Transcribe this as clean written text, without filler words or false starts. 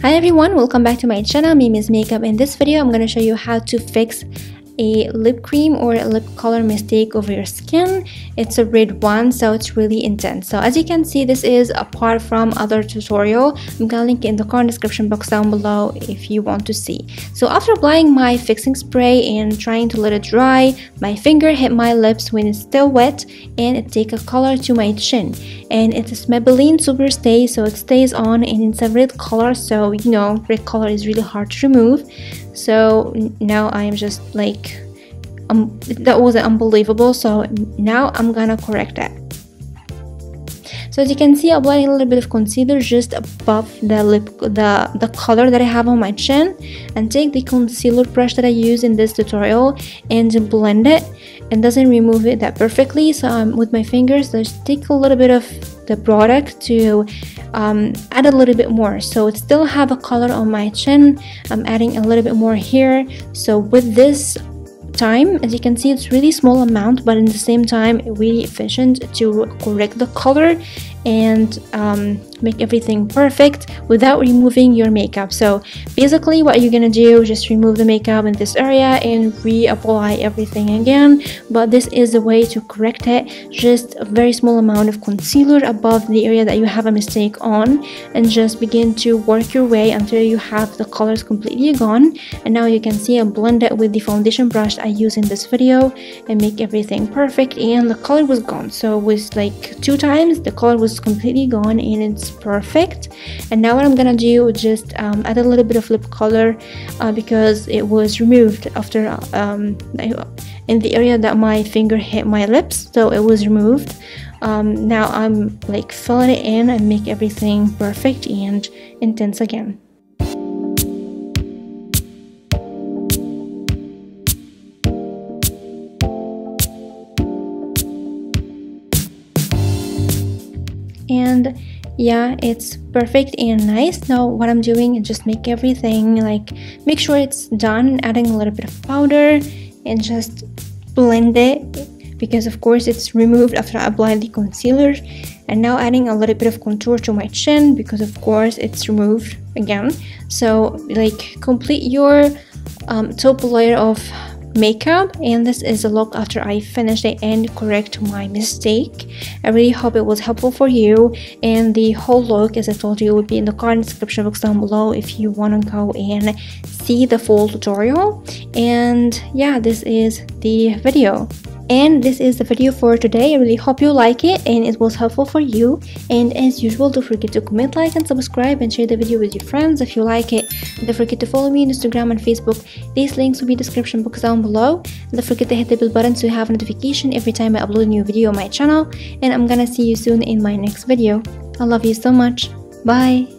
Hi everyone, welcome back to my channel. My name is Makeup. In this video, I'm going to show you how to fix a lip cream or a lip color mistake over your skin. It's a red one, so it's really intense. So as you can see, this is apart from other tutorial. I'm gonna link it in the corner description box down below if you want to see. So after applying my fixing spray and trying to let it dry, my finger hit my lips when it's still wet, and it take a color to my chin. And it's Maybelline Super Stay, so it stays on, and it's a red color, so you know red color is really hard to remove. So now I'm just like that was unbelievable, so now I'm gonna correct that. So as you can see, applying a little bit of concealer just above the lip, the color that I have on my chin, and take the concealer brush that I use in this tutorial and blend it. It doesn't remove it that perfectly, so with my fingers just take a little bit of the product to add a little bit more, so it still have a color on my chin. I'm adding a little bit more here. So with this time, as you can see, it's really small amount, but in the same time really efficient to correct the color and make everything perfect without removing your makeup. So basically what you're gonna do, just remove the makeup in this area and reapply everything again. But this is the way to correct it. Just a very small amount of concealer above the area that you have a mistake on, and just begin to work your way until you have the colors completely gone. And now you can see I blend it with the foundation brush I use in this video and make everything perfect, and the color was gone. So it was like 2 times the color was completely gone, and it's perfect. And now what I'm gonna do is just add a little bit of lip color because it was removed after in the area that my finger hit my lips, so it was removed. Now I'm like filling it in and make everything perfect and intense again. And yeah, it's perfect and nice. Now what I'm doing is just make everything, like make sure it's done, adding a little bit of powder and just blend it, because of course it's removed after I applied the concealer. And now adding a little bit of contour to my chin, because of course it's removed again. So like complete your top layer of makeup, and this is a look after I finished it and correct my mistake. I really hope it was helpful for you, and the whole look, as I told you, will be in the card description box down below if you want to go and see the full tutorial. And yeah, this is the video. And this is the video for today. I really hope you like it and it was helpful for you. And as usual, don't forget to comment, like, and subscribe, and share the video with your friends if you like it. And don't forget to follow me on Instagram and Facebook. These links will be in the description box down below. And don't forget to hit the bell button so you have a notification every time I upload a new video on my channel. And I'm gonna see you soon in my next video. I love you so much. Bye.